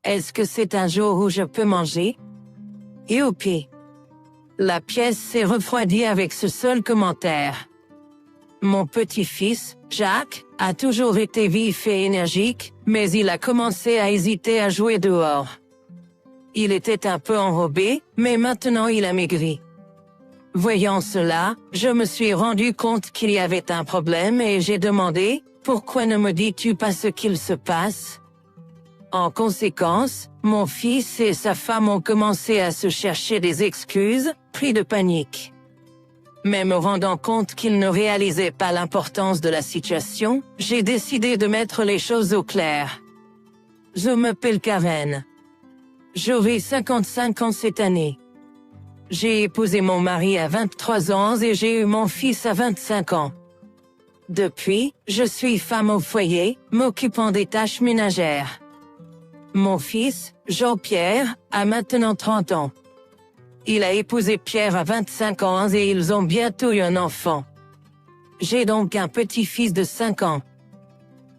Est-ce que c'est un jour où je peux manger? Youpi! La pièce s'est refroidie avec ce seul commentaire. Mon petit-fils, Jacques, a toujours été vif et énergique, mais il a commencé à hésiter à jouer dehors. Il était un peu enrobé, mais maintenant il a maigri. Voyant cela, je me suis rendu compte qu'il y avait un problème et j'ai demandé, « Pourquoi ne me dis-tu pas ce qu'il se passe ?» En conséquence, mon fils et sa femme ont commencé à se chercher des excuses, pris de panique. Mais me rendant compte qu'ils ne réalisaient pas l'importance de la situation, j'ai décidé de mettre les choses au clair. Je m'appelle Karen. J'aurai 55 ans cette année. J'ai épousé mon mari à 23 ans et j'ai eu mon fils à 25 ans. Depuis, je suis femme au foyer, m'occupant des tâches ménagères. Mon fils, Jean-Pierre, a maintenant 30 ans. Il a épousé Pierre à 25 ans et ils ont bientôt eu un enfant. J'ai donc un petit-fils de 5 ans.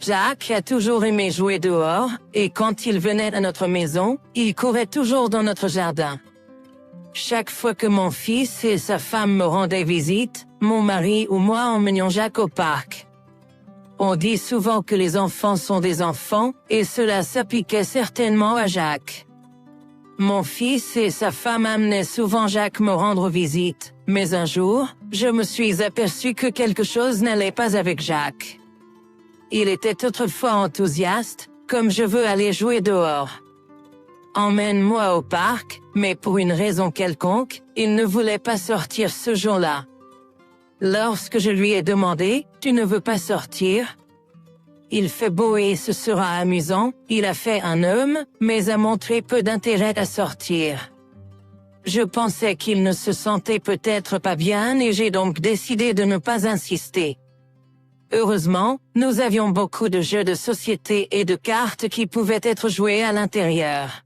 Jacques a toujours aimé jouer dehors, et quand il venait à notre maison, il courait toujours dans notre jardin. Chaque fois que mon fils et sa femme me rendaient visite, mon mari ou moi emmenions Jacques au parc. On dit souvent que les enfants sont des enfants, et cela s'appliquait certainement à Jacques. Mon fils et sa femme amenaient souvent Jacques me rendre visite, mais un jour, je me suis aperçu que quelque chose n'allait pas avec Jacques. Il était autrefois enthousiaste, comme je veux aller jouer dehors. Emmène-moi au parc, mais pour une raison quelconque, il ne voulait pas sortir ce jour-là. Lorsque je lui ai demandé, « Tu ne veux pas sortir ?» Il fait beau et ce sera amusant, il a fait un homme, mais a montré peu d'intérêt à sortir. Je pensais qu'il ne se sentait peut-être pas bien et j'ai donc décidé de ne pas insister. Heureusement, nous avions beaucoup de jeux de société et de cartes qui pouvaient être joués à l'intérieur.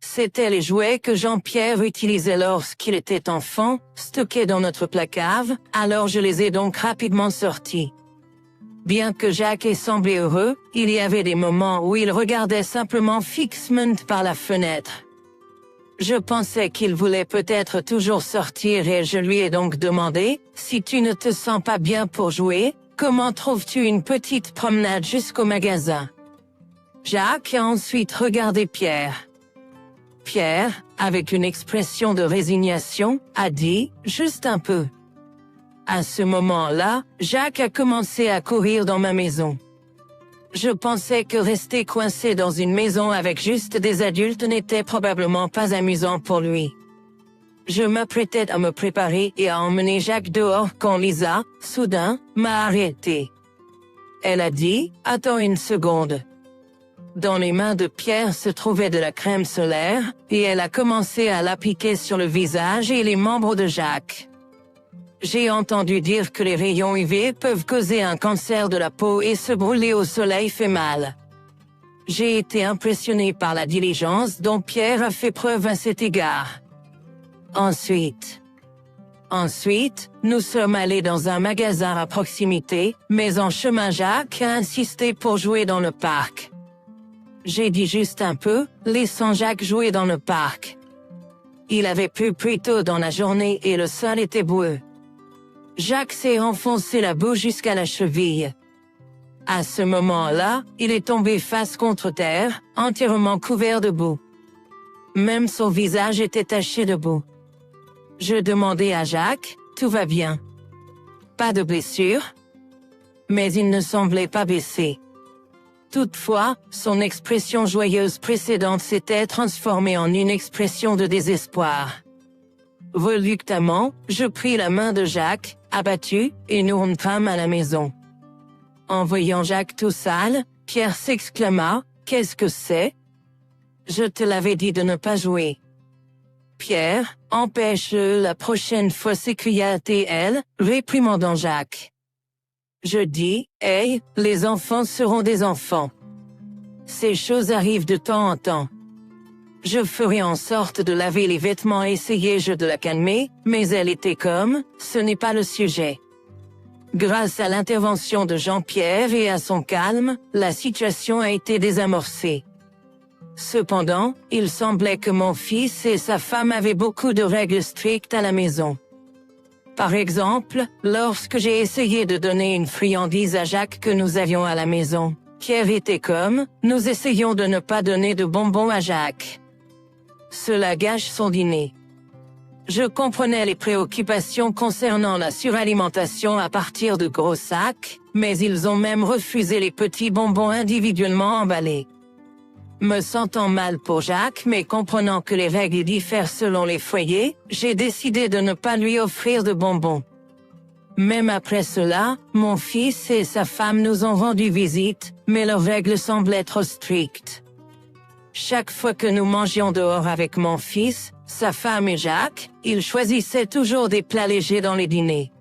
C'étaient les jouets que Jean-Pierre utilisait lorsqu'il était enfant, stockés dans notre placard, alors je les ai donc rapidement sortis. Bien que Jacques ait semblé heureux, il y avait des moments où il regardait simplement fixement par la fenêtre. Je pensais qu'il voulait peut-être toujours sortir et je lui ai donc demandé, « Si tu ne te sens pas bien pour jouer, comment trouves-tu une petite promenade jusqu'au magasin ?» Jacques a ensuite regardé Pierre. Pierre, avec une expression de résignation, a dit « Juste un peu ». À ce moment-là, Jacques a commencé à courir dans ma maison. Je pensais que rester coincé dans une maison avec juste des adultes n'était probablement pas amusant pour lui. Je m'apprêtais à me préparer et à emmener Jacques dehors quand Lisa, soudain, m'a arrêté. Elle a dit « Attends une seconde ». Dans les mains de Pierre se trouvait de la crème solaire, et elle a commencé à l'appliquer sur le visage et les membres de Jacques. J'ai entendu dire que les rayons UV peuvent causer un cancer de la peau et se brûler au soleil fait mal. J'ai été impressionné par la diligence dont Pierre a fait preuve à cet égard. Ensuite, nous sommes allés dans un magasin à proximité, mais en chemin Jacques a insisté pour jouer dans le parc. J'ai dit juste un peu, laissant Jacques jouer dans le parc. Il avait plu plus tôt dans la journée et le sol était boueux. Jacques s'est enfoncé la boue jusqu'à la cheville. À ce moment-là, il est tombé face contre terre, entièrement couvert de boue. Même son visage était taché de boue. Je demandai à Jacques, « Tout va bien? Pas de blessure ?» Mais il ne semblait pas baisser. Toutefois, son expression joyeuse précédente s'était transformée en une expression de désespoir. Voluptueusement, je pris la main de Jacques, abattu, et nous rentrâmes à la maison. En voyant Jacques tout sale, Pierre s'exclama, « Qu'est-ce que c'est? Je te l'avais dit de ne pas jouer. » Pierre, empêche-le la prochaine fois, s'écria-t-elle, réprimandant Jacques. Je dis, « Hey, les enfants seront des enfants. Ces choses arrivent de temps en temps. » Je ferai en sorte de laver les vêtements, essayai-je de la calmer, mais elle était comme, ce n'est pas le sujet. Grâce à l'intervention de Jean-Pierre et à son calme, la situation a été désamorcée. Cependant, il semblait que mon fils et sa femme avaient beaucoup de règles strictes à la maison. Par exemple, lorsque j'ai essayé de donner une friandise à Jacques que nous avions à la maison, Pierre était comme, nous essayons de ne pas donner de bonbons à Jacques. Cela gâche son dîner. Je comprenais les préoccupations concernant la suralimentation à partir de gros sacs, mais ils ont même refusé les petits bonbons individuellement emballés. Me sentant mal pour Jacques mais comprenant que les règles diffèrent selon les foyers, j'ai décidé de ne pas lui offrir de bonbons. Même après cela, mon fils et sa femme nous ont rendu visite, mais leurs règles semblaient trop strictes. Chaque fois que nous mangions dehors avec mon fils, sa femme et Jacques, ils choisissaient toujours des plats légers dans les dîners.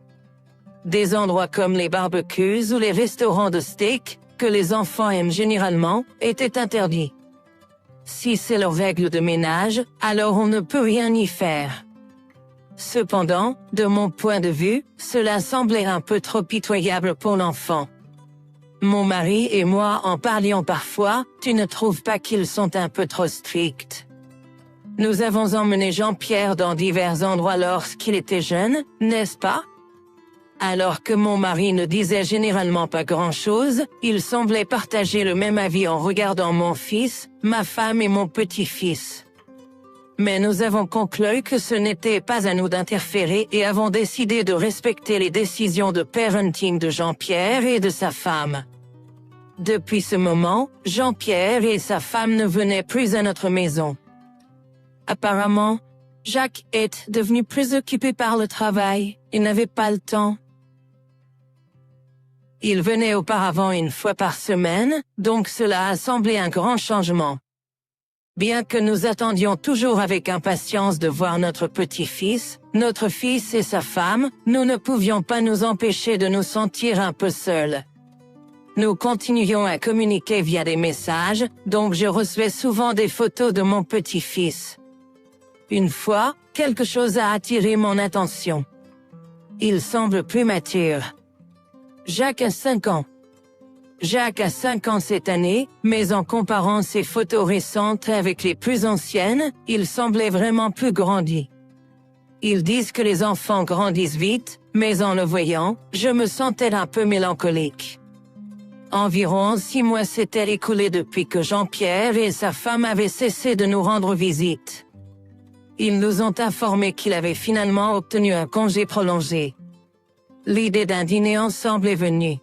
Des endroits comme les barbecues ou les restaurants de steak, que les enfants aiment généralement, étaient interdits. Si c'est leur règle de ménage, alors on ne peut rien y faire. Cependant, de mon point de vue, cela semblait un peu trop pitoyable pour l'enfant. Mon mari et moi en parlions parfois, tu ne trouves pas qu'ils sont un peu trop stricts? Nous avons emmené Jean-Pierre dans divers endroits lorsqu'il était jeune, n'est-ce pas? Alors que mon mari ne disait généralement pas grand-chose, il semblait partager le même avis en regardant mon fils, ma femme et mon petit-fils. Mais nous avons conclu que ce n'était pas à nous d'interférer et avons décidé de respecter les décisions de parenting de Jean-Pierre et de sa femme. Depuis ce moment, Jean-Pierre et sa femme ne venaient plus à notre maison. Apparemment, Jacques est devenu plus occupé par le travail, il n'avait pas le temps. Il venait auparavant une fois par semaine, donc cela a semblé un grand changement. Bien que nous attendions toujours avec impatience de voir notre petit-fils, notre fils et sa femme, nous ne pouvions pas nous empêcher de nous sentir un peu seuls. Nous continuions à communiquer via des messages, donc je recevais souvent des photos de mon petit-fils. Une fois, quelque chose a attiré mon attention. Il semble plus mature. Jacques a 5 ans. Jacques a 5 ans cette année, mais en comparant ses photos récentes avec les plus anciennes, il semblait vraiment plus grandi. Ils disent que les enfants grandissent vite, mais en le voyant, je me sentais un peu mélancolique. Environ 6 mois s'étaient écoulés depuis que Jean-Pierre et sa femme avaient cessé de nous rendre visite. Ils nous ont informé qu'il avait finalement obtenu un congé prolongé. L'idée d'un dîner ensemble est venue.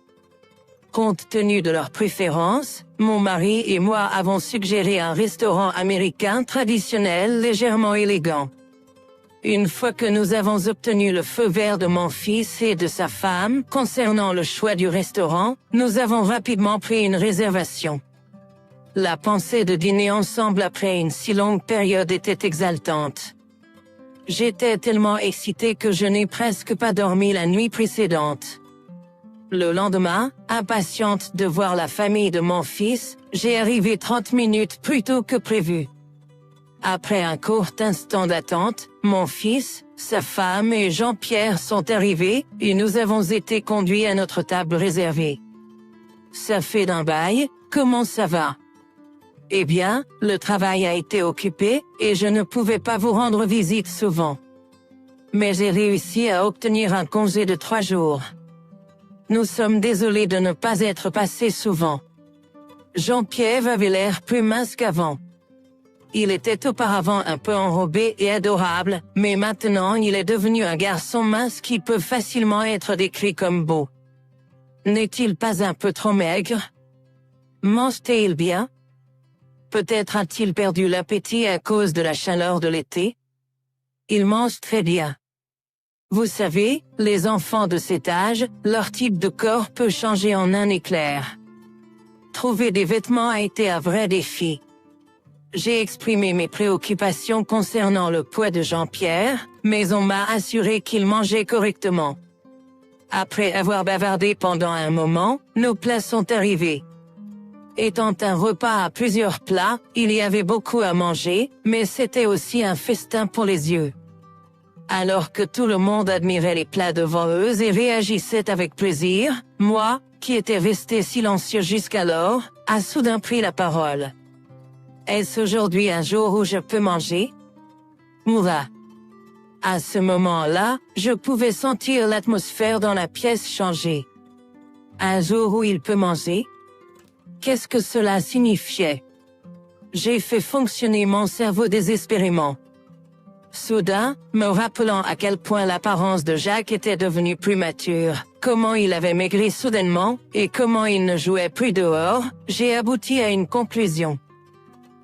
Compte tenu de leurs préférences, mon mari et moi avons suggéré un restaurant américain traditionnel légèrement élégant. Une fois que nous avons obtenu le feu vert de mon fils et de sa femme concernant le choix du restaurant, nous avons rapidement pris une réservation. La pensée de dîner ensemble après une si longue période était exaltante. J'étais tellement excitée que je n'ai presque pas dormi la nuit précédente. Le lendemain, impatiente de voir la famille de mon fils, j'ai arrivé 30 minutes plus tôt que prévu. Après un court instant d'attente, mon fils, sa femme et Jean-Pierre sont arrivés et nous avons été conduits à notre table réservée. Ça fait d'un bail, comment ça va? Eh bien, le travail a été occupé et je ne pouvais pas vous rendre visite souvent. Mais j'ai réussi à obtenir un congé de 3 jours. Nous sommes désolés de ne pas être passés souvent. Jean-Pierre avait l'air plus mince qu'avant. Il était auparavant un peu enrobé et adorable, mais maintenant il est devenu un garçon mince qui peut facilement être décrit comme beau. N'est-il pas un peu trop maigre? Mange-t-il bien? Peut-être a-t-il perdu l'appétit à cause de la chaleur de l'été? Il mange très bien. Vous savez, les enfants de cet âge, leur type de corps peut changer en un éclair. Trouver des vêtements a été un vrai défi. J'ai exprimé mes préoccupations concernant le poids de Jean-Pierre, mais on m'a assuré qu'il mangeait correctement. Après avoir bavardé pendant un moment, nos plats sont arrivés. Étant un repas à plusieurs plats, il y avait beaucoup à manger, mais c'était aussi un festin pour les yeux. Alors que tout le monde admirait les plats devant eux et réagissait avec plaisir, moi, qui étais resté silencieux jusqu'alors, a soudain pris la parole. Est-ce aujourd'hui un jour où je peux manger? Moura. À ce moment-là, je pouvais sentir l'atmosphère dans la pièce changer. Un jour où il peut manger? Qu'est-ce que cela signifiait? J'ai fait fonctionner mon cerveau désespérément. Soudain, me rappelant à quel point l'apparence de Jacques était devenue plus mature, comment il avait maigri soudainement, et comment il ne jouait plus dehors, j'ai abouti à une conclusion.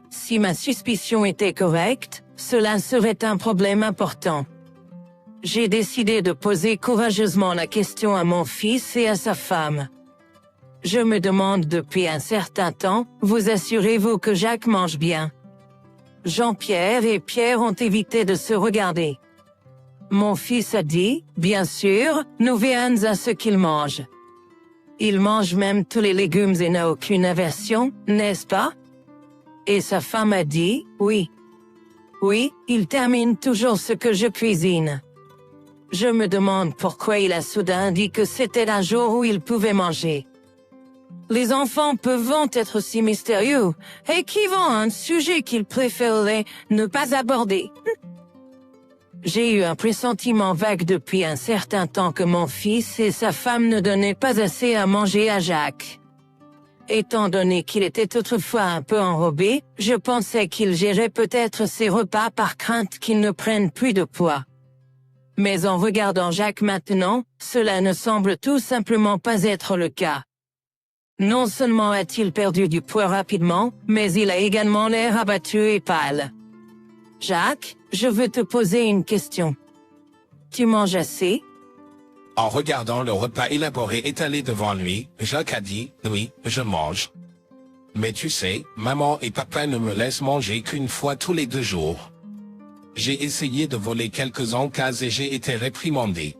Si ma suspicion était correcte, cela serait un problème important. J'ai décidé de poser courageusement la question à mon fils et à sa femme. Je me demande depuis un certain temps, vous assurez-vous que Jacques mange bien? Jean-Pierre et Pierre ont évité de se regarder. Mon fils a dit, bien sûr, nous veillons à ce qu'il mange. Il mange même tous les légumes et n'a aucune aversion, n'est-ce pas? Et sa femme a dit, oui. Oui, il termine toujours ce que je cuisine. Je me demande pourquoi il a soudain dit que c'était un jour où il pouvait manger. Les enfants peuvent être si mystérieux et qui vont un sujet qu'ils préféreraient ne pas aborder. J'ai eu un pressentiment vague depuis un certain temps que mon fils et sa femme ne donnaient pas assez à manger à Jacques. Étant donné qu'il était autrefois un peu enrobé, je pensais qu'il gérait peut-être ses repas par crainte qu'il ne prenne plus de poids. Mais en regardant Jacques maintenant, cela ne semble tout simplement pas être le cas. Non seulement a-t-il perdu du poids rapidement, mais il a également l'air abattu et pâle. Jacques, je veux te poser une question. Tu manges assez? En regardant le repas élaboré étalé devant lui, Jacques a dit, oui, je mange. Mais tu sais, maman et papa ne me laissent manger qu'une fois tous les 2 jours. J'ai essayé de voler quelques encas et j'ai été réprimandé.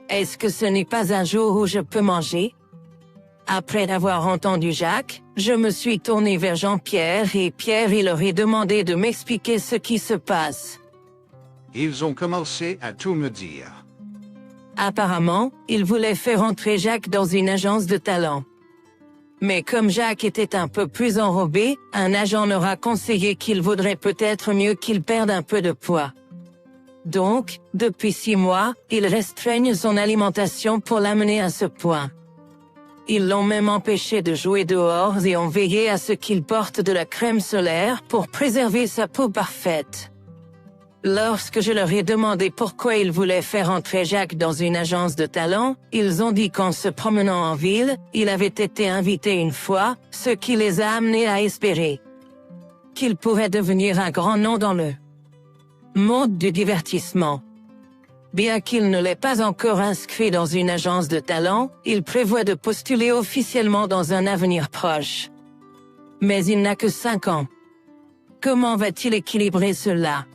Est-ce que ce n'est pas un jour où je peux manger? Après avoir entendu Jacques, je me suis tourné vers Jean-Pierre et Pierre il leur a demandé de m'expliquer ce qui se passe. Ils ont commencé à tout me dire. Apparemment, ils voulaient faire entrer Jacques dans une agence de talent. Mais comme Jacques était un peu plus enrobé, un agent leur a conseillé qu'il vaudrait peut-être mieux qu'il perde un peu de poids. Donc, depuis 6 mois, ils restreignent son alimentation pour l'amener à ce point. Ils l'ont même empêché de jouer dehors et ont veillé à ce qu'il porte de la crème solaire pour préserver sa peau parfaite. Lorsque je leur ai demandé pourquoi ils voulaient faire entrer Jacques dans une agence de talent, ils ont dit qu'en se promenant en ville, il avait été invité une fois, ce qui les a amenés à espérer qu'il pourrait devenir un grand nom dans le monde du divertissement. Bien qu'il ne l'ait pas encore inscrit dans une agence de talent, il prévoit de postuler officiellement dans un avenir proche. Mais il n'a que 5 ans. Comment va-t-il équilibrer cela?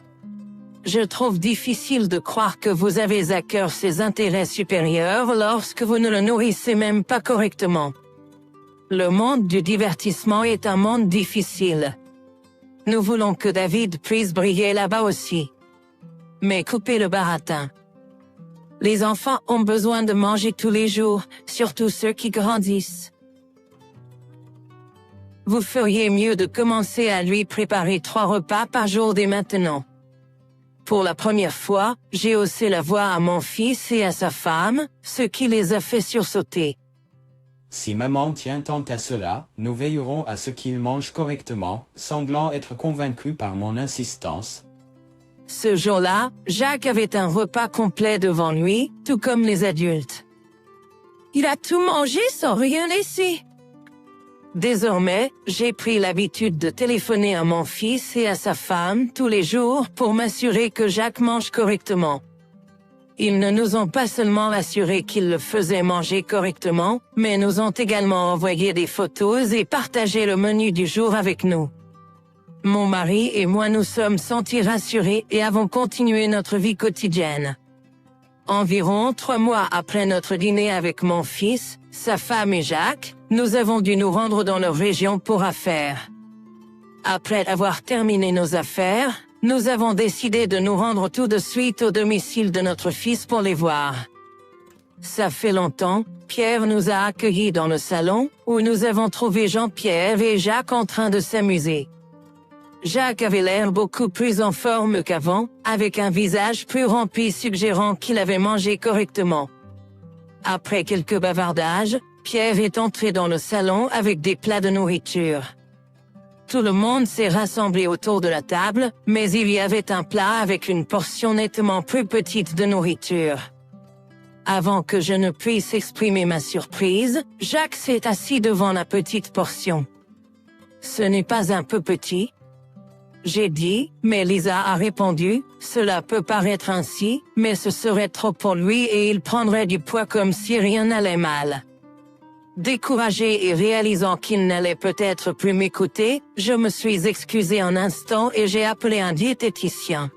Je trouve difficile de croire que vous avez à cœur ses intérêts supérieurs lorsque vous ne le nourrissez même pas correctement. Le monde du divertissement est un monde difficile. Nous voulons que David puisse briller là-bas aussi. Mais coupez le baratin. Les enfants ont besoin de manger tous les jours, surtout ceux qui grandissent. Vous feriez mieux de commencer à lui préparer 3 repas par jour dès maintenant. Pour la première fois, j'ai haussé la voix à mon fils et à sa femme, ce qui les a fait sursauter. Si maman tient tant à cela, nous veillerons à ce qu'il mange correctement, semblant être convaincu par mon insistance. Ce jour-là, Jacques avait un repas complet devant lui, tout comme les adultes. Il a tout mangé sans rien laisser. Désormais, j'ai pris l'habitude de téléphoner à mon fils et à sa femme tous les jours pour m'assurer que Jacques mange correctement. Ils ne nous ont pas seulement assuré qu'ils le faisaient manger correctement, mais nous ont également envoyé des photos et partagé le menu du jour avec nous. Mon mari et moi nous sommes sentis rassurés et avons continué notre vie quotidienne. Environ 3 mois après notre dîner avec mon fils, sa femme et Jacques, nous avons dû nous rendre dans leur région pour affaires. Après avoir terminé nos affaires, nous avons décidé de nous rendre tout de suite au domicile de notre fils pour les voir. Ça fait longtemps, Pierre nous a accueillis dans le salon, où nous avons trouvé Jean-Pierre et Jacques en train de s'amuser. Jacques avait l'air beaucoup plus en forme qu'avant, avec un visage plus rempli suggérant qu'il avait mangé correctement. Après quelques bavardages, Pierre est entré dans le salon avec des plats de nourriture. Tout le monde s'est rassemblé autour de la table, mais il y avait un plat avec une portion nettement plus petite de nourriture. Avant que je ne puisse exprimer ma surprise, Jacques s'est assis devant la petite portion. « Ce n'est pas un peu petit ?» J'ai dit, mais Lisa a répondu, « Cela peut paraître ainsi, mais ce serait trop pour lui et il prendrait du poids comme si rien n'allait mal. » Découragé et réalisant qu'il n'allait peut-être plus m'écouter, je me suis excusé un instant et j'ai appelé un diététicien.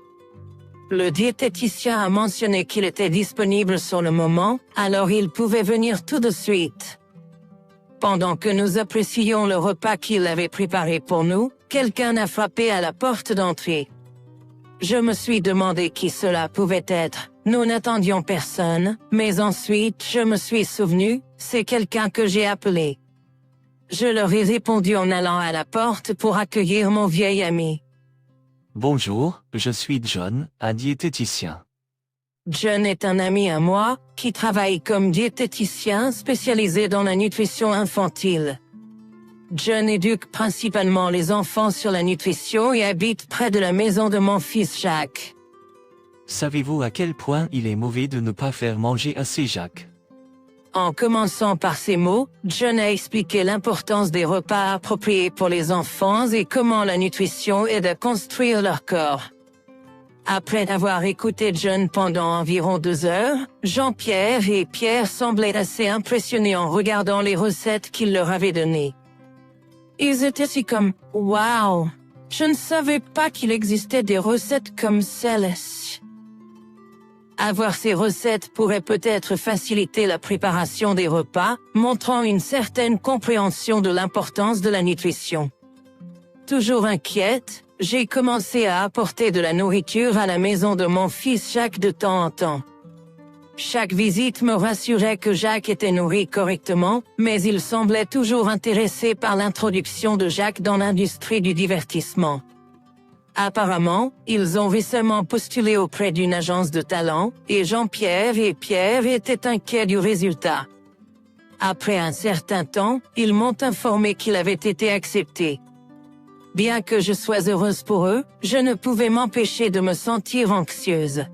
Le diététicien a mentionné qu'il était disponible sur le moment, alors il pouvait venir tout de suite. Pendant que nous apprécions le repas qu'il avait préparé pour nous, quelqu'un a frappé à la porte d'entrée. Je me suis demandé qui cela pouvait être. Nous n'attendions personne, mais ensuite je me suis souvenu, c'est quelqu'un que j'ai appelé. Je leur ai répondu en allant à la porte pour accueillir mon vieil ami. Bonjour, je suis John, un diététicien. John est un ami à moi, qui travaille comme diététicien spécialisé dans la nutrition infantile. John éduque principalement les enfants sur la nutrition et habite près de la maison de mon fils Jacques. Savez-vous à quel point il est mauvais de ne pas faire manger assez Jacques? En commençant par ces mots, John a expliqué l'importance des repas appropriés pour les enfants et comment la nutrition aide à construire leur corps. Après avoir écouté John pendant environ 2 heures, Jean-Pierre et Pierre semblaient assez impressionnés en regardant les recettes qu'il leur avait données. Ils étaient si comme « Wow! Je ne savais pas qu'il existait des recettes comme celle-ci. » Avoir ces recettes pourrait peut-être faciliter la préparation des repas, montrant une certaine compréhension de l'importance de la nutrition. Toujours inquiète, j'ai commencé à apporter de la nourriture à la maison de mon fils Jacques de temps en temps. Chaque visite me rassurait que Jacques était nourri correctement, mais il semblait toujours intéressé par l'introduction de Jacques dans l'industrie du divertissement. Apparemment, ils ont récemment postulé auprès d'une agence de talent, et Jean-Pierre et Pierre étaient inquiets du résultat. Après un certain temps, ils m'ont informé qu'il avait été accepté. Bien que je sois heureuse pour eux, je ne pouvais m'empêcher de me sentir anxieuse.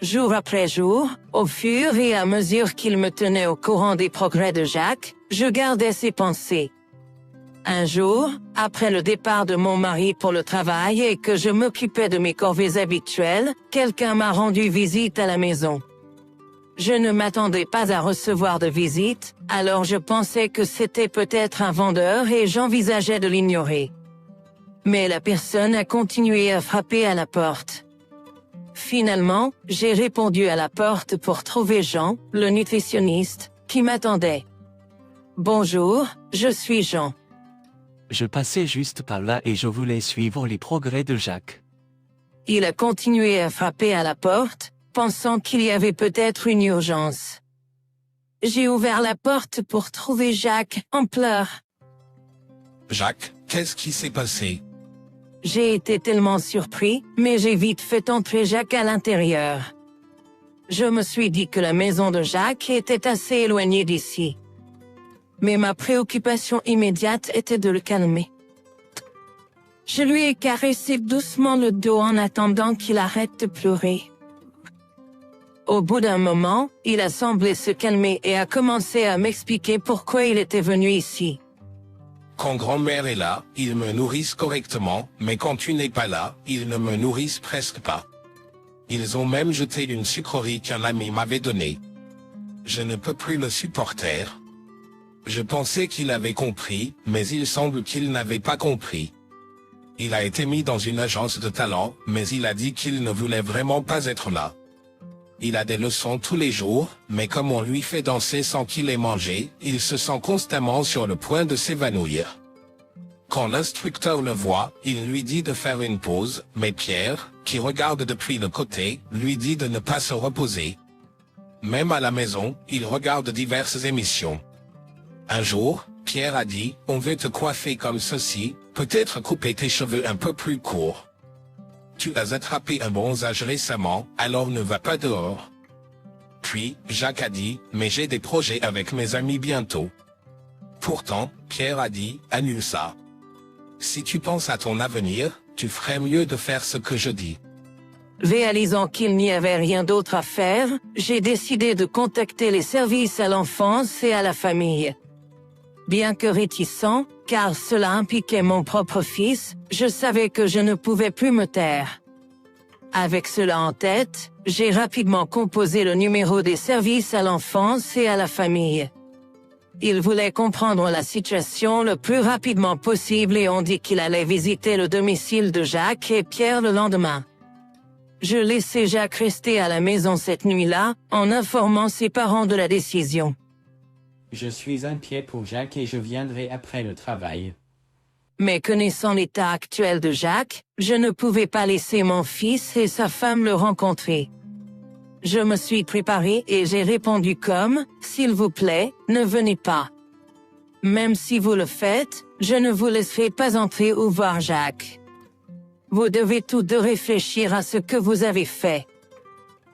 Jour après jour, au fur et à mesure qu'il me tenait au courant des progrès de Jacques, je gardais ses pensées. Un jour, après le départ de mon mari pour le travail et que je m'occupais de mes corvées habituelles, quelqu'un m'a rendu visite à la maison. Je ne m'attendais pas à recevoir de visite, alors je pensais que c'était peut-être un vendeur et j'envisageais de l'ignorer. Mais la personne a continué à frapper à la porte. Finalement, j'ai répondu à la porte pour trouver Jean, le nutritionniste, qui m'attendait. « Bonjour, je suis Jean. » Je passais juste par là et je voulais suivre les progrès de Jacques. Il a continué à frapper à la porte, pensant qu'il y avait peut-être une urgence. J'ai ouvert la porte pour trouver Jacques, en pleurs. Jacques, qu'est-ce qui s'est passé? J'ai été tellement surpris, mais j'ai vite fait entrer Jacques à l'intérieur. Je me suis dit que la maison de Jacques était assez éloignée d'ici. Mais ma préoccupation immédiate était de le calmer. Je lui ai caressé doucement le dos en attendant qu'il arrête de pleurer. Au bout d'un moment, il a semblé se calmer et a commencé à m'expliquer pourquoi il était venu ici. Quand grand-mère est là, ils me nourrissent correctement, mais quand tu n'es pas là, ils ne me nourrissent presque pas. Ils ont même jeté une sucrerie qu'un ami m'avait donnée. Je ne peux plus le supporter. Je pensais qu'il avait compris, mais il semble qu'il n'avait pas compris. Il a été mis dans une agence de talent, mais il a dit qu'il ne voulait vraiment pas être là. Il a des leçons tous les jours, mais comme on lui fait danser sans qu'il ait mangé, il se sent constamment sur le point de s'évanouir. Quand l'instructeur le voit, il lui dit de faire une pause, mais Pierre, qui regarde depuis le côté, lui dit de ne pas se reposer. Même à la maison, il regarde diverses émissions. Un jour, Pierre a dit, on veut te coiffer comme ceci, peut-être couper tes cheveux un peu plus courts. Tu as attrapé un bronzage récemment, alors ne va pas dehors. Puis, Jacques a dit, mais j'ai des projets avec mes amis bientôt. Pourtant, Pierre a dit, annule ça. Si tu penses à ton avenir, tu ferais mieux de faire ce que je dis. Réalisant qu'il n'y avait rien d'autre à faire, j'ai décidé de contacter les services à l'enfance et à la famille. Bien que réticent, car cela impliquait mon propre fils, je savais que je ne pouvais plus me taire. Avec cela en tête, j'ai rapidement composé le numéro des services à l'enfance et à la famille. Il voulait comprendre la situation le plus rapidement possible et on dit qu'il allait visiter le domicile de Jacques et Pierre le lendemain. Je laissai Jacques rester à la maison cette nuit-là, en informant ses parents de la décision. Je suis inquiet pour Jacques et je viendrai après le travail. Mais connaissant l'état actuel de Jacques, je ne pouvais pas laisser mon fils et sa femme le rencontrer. Je me suis préparé et j'ai répondu comme, s'il vous plaît, ne venez pas. Même si vous le faites, je ne vous laisserai pas entrer ou voir Jacques. Vous devez tous deux réfléchir à ce que vous avez fait.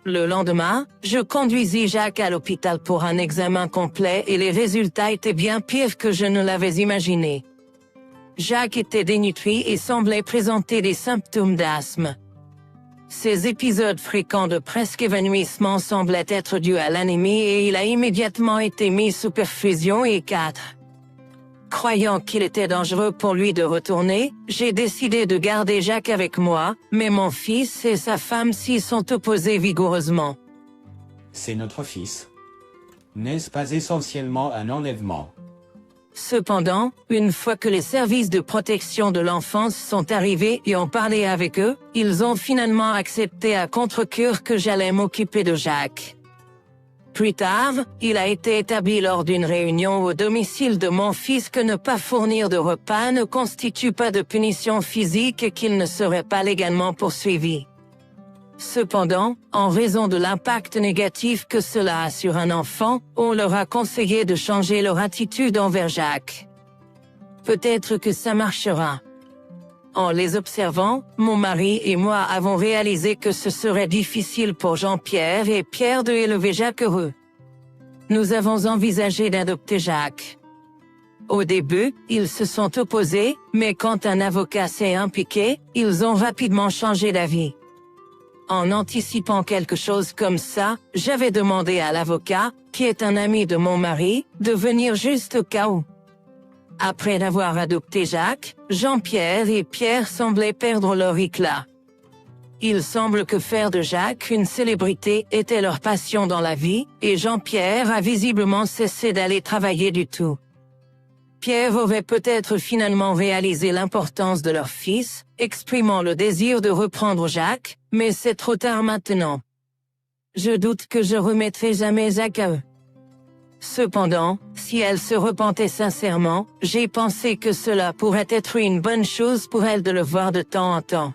Le lendemain, je conduisis Jacques à l'hôpital pour un examen complet et les résultats étaient bien pires que je ne l'avais imaginé. Jacques était dénutri et semblait présenter des symptômes d'asthme. Ces épisodes fréquents de presque évanouissement semblaient être dus à l'anémie et il a immédiatement été mis sous perfusion et 4. Croyant qu'il était dangereux pour lui de retourner, j'ai décidé de garder Jacques avec moi, mais mon fils et sa femme s'y sont opposés vigoureusement. C'est notre fils. N'est-ce pas essentiellement un enlèvement? Cependant, une fois que les services de protection de l'enfance sont arrivés et ont parlé avec eux, ils ont finalement accepté à contre-cœur que j'allais m'occuper de Jacques. Plus tard, il a été établi lors d'une réunion au domicile de mon fils que ne pas fournir de repas ne constitue pas de punition physique et qu'il ne serait pas légalement poursuivi. Cependant, en raison de l'impact négatif que cela a sur un enfant, on leur a conseillé de changer leur attitude envers Jacques. Peut-être que ça marchera. En les observant, mon mari et moi avons réalisé que ce serait difficile pour Jean-Pierre et Pierre de élever Jacques heureux. Nous avons envisagé d'adopter Jacques. Au début, ils se sont opposés, mais quand un avocat s'est impliqué, ils ont rapidement changé d'avis. En anticipant quelque chose comme ça, j'avais demandé à l'avocat, qui est un ami de mon mari, de venir juste au cas où. Après avoir adopté Jacques, Jean-Pierre et Pierre semblaient perdre leur éclat. Il semble que faire de Jacques une célébrité était leur passion dans la vie, et Jean-Pierre a visiblement cessé d'aller travailler du tout. Pierre aurait peut-être finalement réalisé l'importance de leur fils, exprimant le désir de reprendre Jacques, mais c'est trop tard maintenant. Je doute que je remettrai jamais Jacques à eux. Cependant, si elle se repentait sincèrement, j'ai pensé que cela pourrait être une bonne chose pour elle de le voir de temps en temps.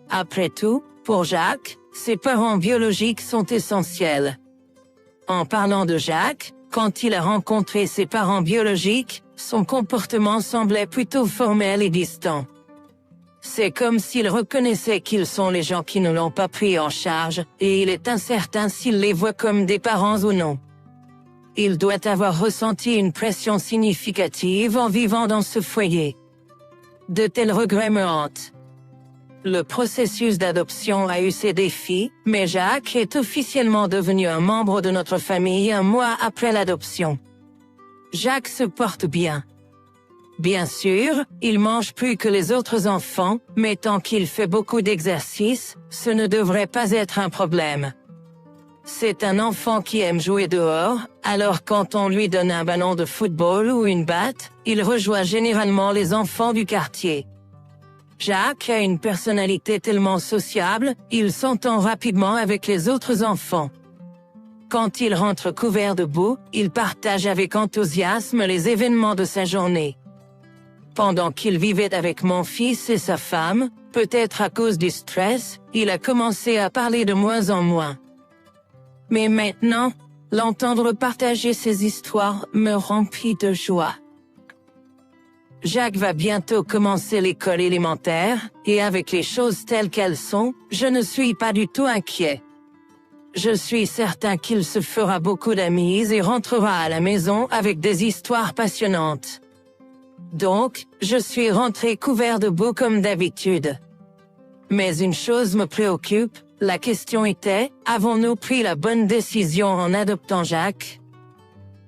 Après tout, pour Jacques, ses parents biologiques sont essentiels. En parlant de Jacques, quand il a rencontré ses parents biologiques, son comportement semblait plutôt formel et distant. C'est comme s'il reconnaissait qu'ils sont les gens qui ne l'ont pas pris en charge, et il est incertain s'il les voit comme des parents ou non. Il doit avoir ressenti une pression significative en vivant dans ce foyer. De tels regrets me hantent. Le processus d'adoption a eu ses défis, mais Jacques est officiellement devenu un membre de notre famille un mois après l'adoption. Jacques se porte bien. Bien sûr, il mange plus que les autres enfants, mais tant qu'il fait beaucoup d'exercices, ce ne devrait pas être un problème. C'est un enfant qui aime jouer dehors, alors quand on lui donne un ballon de football ou une batte, il rejoint généralement les enfants du quartier. Jacques a une personnalité tellement sociable, il s'entend rapidement avec les autres enfants. Quand il rentre couvert de boue, il partage avec enthousiasme les événements de sa journée. Pendant qu'il vivait avec mon fils et sa femme, peut-être à cause du stress, il a commencé à parler de moins en moins. Mais maintenant, l'entendre partager ses histoires me remplit de joie. Jacques va bientôt commencer l'école élémentaire, et avec les choses telles qu'elles sont, je ne suis pas du tout inquiet. Je suis certain qu'il se fera beaucoup d'amis et rentrera à la maison avec des histoires passionnantes. Donc, je suis rentré couvert de boue comme d'habitude. Mais une chose me préoccupe, la question était, avons-nous pris la bonne décision en adoptant Jacques?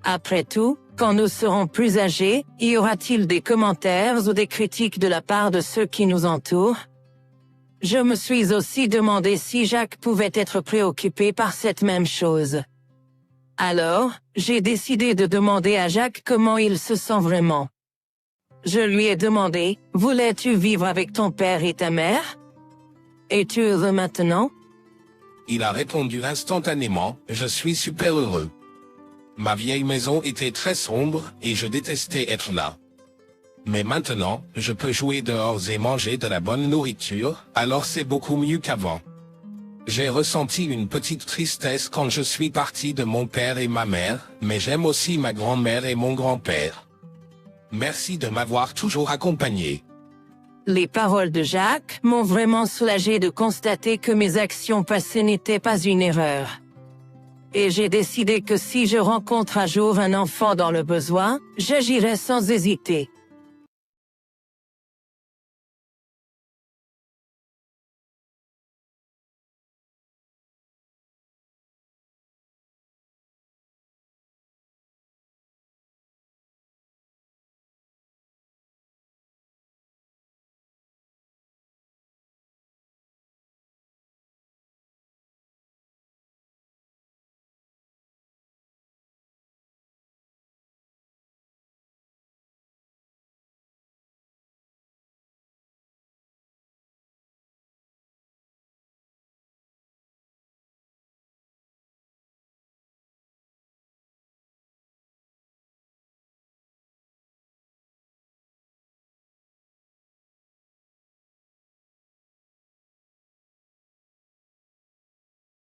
Après tout, quand nous serons plus âgés, y aura-t-il des commentaires ou des critiques de la part de ceux qui nous entourent? Je me suis aussi demandé si Jacques pouvait être préoccupé par cette même chose. Alors, j'ai décidé de demander à Jacques comment il se sent vraiment. Je lui ai demandé, voulais-tu vivre avec ton père et ta mère? Es-tu heureux maintenant? Il a répondu instantanément, je suis super heureux. Ma vieille maison était très sombre et je détestais être là. Mais maintenant, je peux jouer dehors et manger de la bonne nourriture, alors c'est beaucoup mieux qu'avant. J'ai ressenti une petite tristesse quand je suis parti de mon père et ma mère, mais j'aime aussi ma grand-mère et mon grand-père. Merci de m'avoir toujours accompagné. Les paroles de Jacques m'ont vraiment soulagé de constater que mes actions passées n'étaient pas une erreur. Et j'ai décidé que si je rencontre un jour un enfant dans le besoin, j'agirai sans hésiter.